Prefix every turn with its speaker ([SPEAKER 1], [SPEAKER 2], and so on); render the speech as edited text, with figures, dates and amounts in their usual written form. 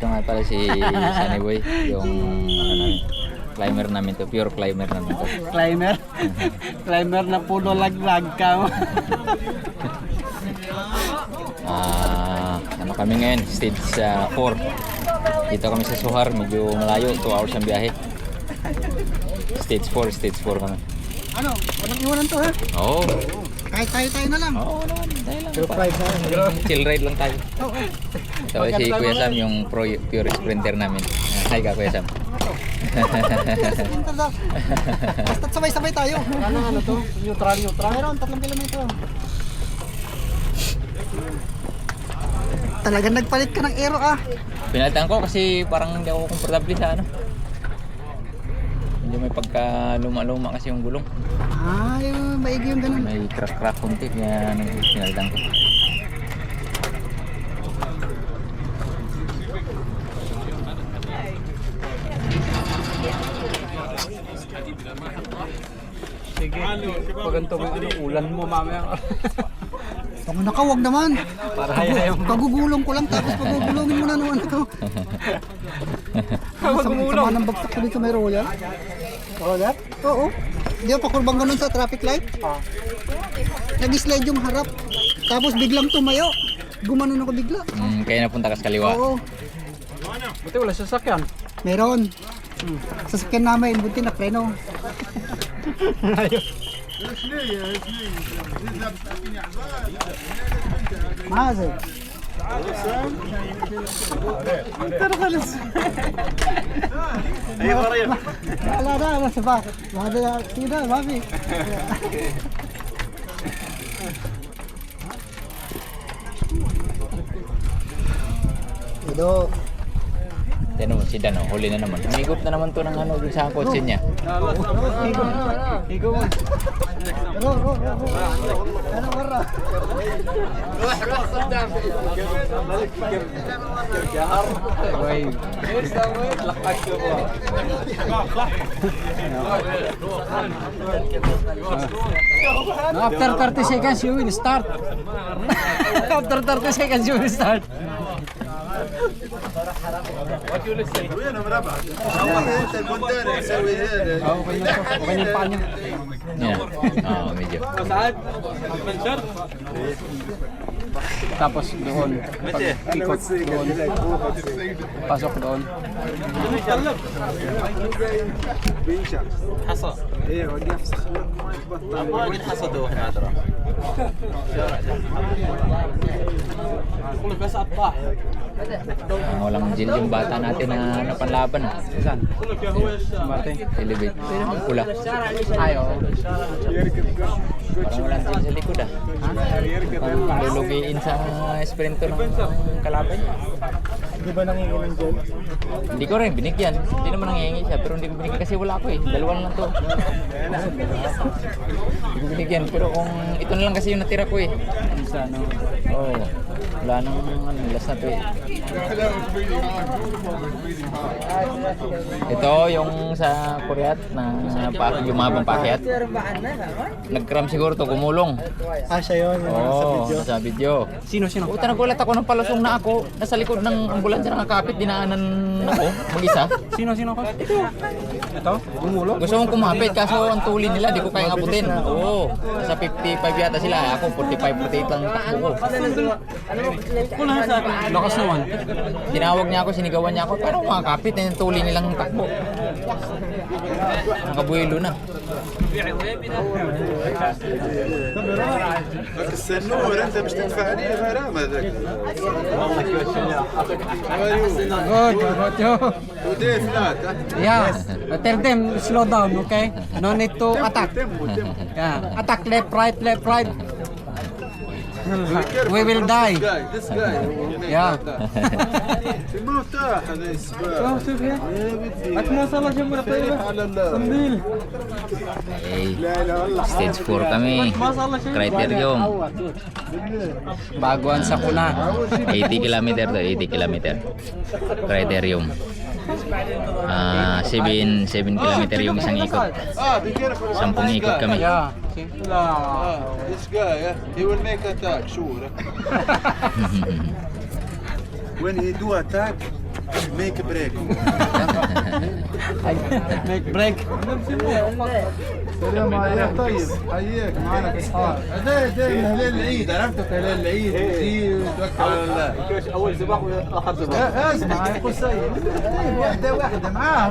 [SPEAKER 1] Ito nga pala si Sunny Boy, yung climber namin to, pure climber namin to.
[SPEAKER 2] Climber? Climber na puno laglag ka.
[SPEAKER 1] Ano kami ngayon, stage 4. Dito kami sa Suhar, medyo malayo, 2 hours ang biyahe. Stage 4 kami.
[SPEAKER 2] Ano? Walang iwanan to ha?
[SPEAKER 1] Oo.
[SPEAKER 2] Kahit tayo na lang.
[SPEAKER 1] Oo naman, tayo lang.
[SPEAKER 2] Pure price na.
[SPEAKER 1] Chill ride lang tayo. So si Kuya Sam, yung pure sprinter namin. Hi ka Kuya Sam.
[SPEAKER 2] Basta sabay-sabay tayo. Ano to? Neutral. Meron 3 kilometro. Talagang nagpalit ka ng aero ah.
[SPEAKER 1] Pinalitan ko kasi parang hindi ako komportable sa ano. Hindi may pagka luma-luma kasi yung gulong.
[SPEAKER 2] Yung maigi yung ganun.
[SPEAKER 1] May crack konti kaya pinalitan ko.
[SPEAKER 2] Sige. Pag ganito mo ulan mo mamaya. Ang nakawag naman. Para hayayang mo. Pagugulong ko lang tapos pagugulongin mo na naman ito. Sama ng bagsak ko dito may roller. Roller? Oo. Di ba pakurbang ganun sa traffic light? Nag-slide yung harap. Tapos biglang tumayo. Gumanon ako bigla.
[SPEAKER 1] Kaya napunta ka sa kaliwa.
[SPEAKER 2] Oo.
[SPEAKER 3] Buti wala sasakyan.
[SPEAKER 2] Meron. Sasakyan namin. Buti na preno. ماذا؟
[SPEAKER 3] اي مريض
[SPEAKER 2] لا انا سباق هذا كذا ما في Ido.
[SPEAKER 1] Tignan mo si Dan, huli na naman. Umigop na naman to ng ano dun sa kotse niya.
[SPEAKER 2] Higo mo. Ano marra?
[SPEAKER 3] روح صدام وين ايش سويت لقيت
[SPEAKER 2] After 30 seconds you will start. After 30 seconds you will start.
[SPEAKER 3] وين مربع انت البندر يسوي هذا
[SPEAKER 2] Okay yung paa niya.
[SPEAKER 1] Yan. Medyo.
[SPEAKER 3] سعد منشر
[SPEAKER 2] Tapos doon. Ikot doon. Pasok doon.
[SPEAKER 3] حصى ايه ودي افسخ وين حصدوا هنا ترى كله بس الطاح
[SPEAKER 1] Walang gel yung bata natin na napanlaban.
[SPEAKER 2] Saan?
[SPEAKER 3] Martin
[SPEAKER 1] Elevate. Pula.
[SPEAKER 2] Ayo.
[SPEAKER 1] Parang walang gel sa likod ah. Parang lulugiin sa sprinter ng kalaban niya.
[SPEAKER 2] Di ba nangingi ng gel?
[SPEAKER 1] Hindi ko rin binigyan. Hindi naman nangihingi siya pero hindi ko binigyan kasi wala ako eh. Dalawa lang to. Hindi ko binigyan pero kung ito na lang kasi yung natira ko eh.
[SPEAKER 2] Isa no.
[SPEAKER 1] Oo. Wala nang last na to eh. Ito yung sa Koreat na yung mga pampakyat. Nag-cram siguro to, gumulong.
[SPEAKER 2] Siya yun.
[SPEAKER 1] Oo, sa video.
[SPEAKER 2] Sino?
[SPEAKER 1] Puta, nagulat ako ng palusong na ako. Nasa likod ng ambulansya nakakapit, dinaanan ako, mag-isa.
[SPEAKER 2] Sino ko? Ito? Gumulong?
[SPEAKER 1] Gusto kong kumapit, kaso ang tuli nila, di ko kayang abutin. Oo, nasa 55 yata sila. Ako, 45, 48 lang takbo ko.
[SPEAKER 2] Lakas naman.
[SPEAKER 1] Tinawag niya ako, sinigawan niya ako, pero makakapit, yung tuli nilang takbo. Nakabuelo na.
[SPEAKER 3] السنور انت مش تدفع عليه غرامه ذاك
[SPEAKER 2] Good.
[SPEAKER 3] ودي ثلاثه
[SPEAKER 2] Yeah. Tell them slow down, okay? No need to attack. Yeah. Attack left, right. We will die.
[SPEAKER 3] This guy
[SPEAKER 2] Yeah.
[SPEAKER 3] مرتاح هذا السباق
[SPEAKER 2] شوف يا
[SPEAKER 3] بدي
[SPEAKER 2] أك ما صار له جملة طيبة
[SPEAKER 3] على الله
[SPEAKER 2] قنبيل
[SPEAKER 1] Okay.
[SPEAKER 3] لا لا والله
[SPEAKER 1] Stage 4 kami. Criterium.
[SPEAKER 2] Baguan sa kuna.
[SPEAKER 1] 80 kilometer to, 80 kilometer. Criterium. 7 kilometer yung isang ikot.
[SPEAKER 3] be careful
[SPEAKER 1] 10 ikot kami.
[SPEAKER 2] Yeah.
[SPEAKER 3] this guy he will make attack sure when he do attack ميك بريك ميك بريك اليوم يا طيب حييك معنا في اصحاب هذا هلال العيد عرفتك هلال العيد تجي وتوكل على الله
[SPEAKER 4] اول سباق واخر سباق
[SPEAKER 3] اسمع يا قصي واحده واحده معاه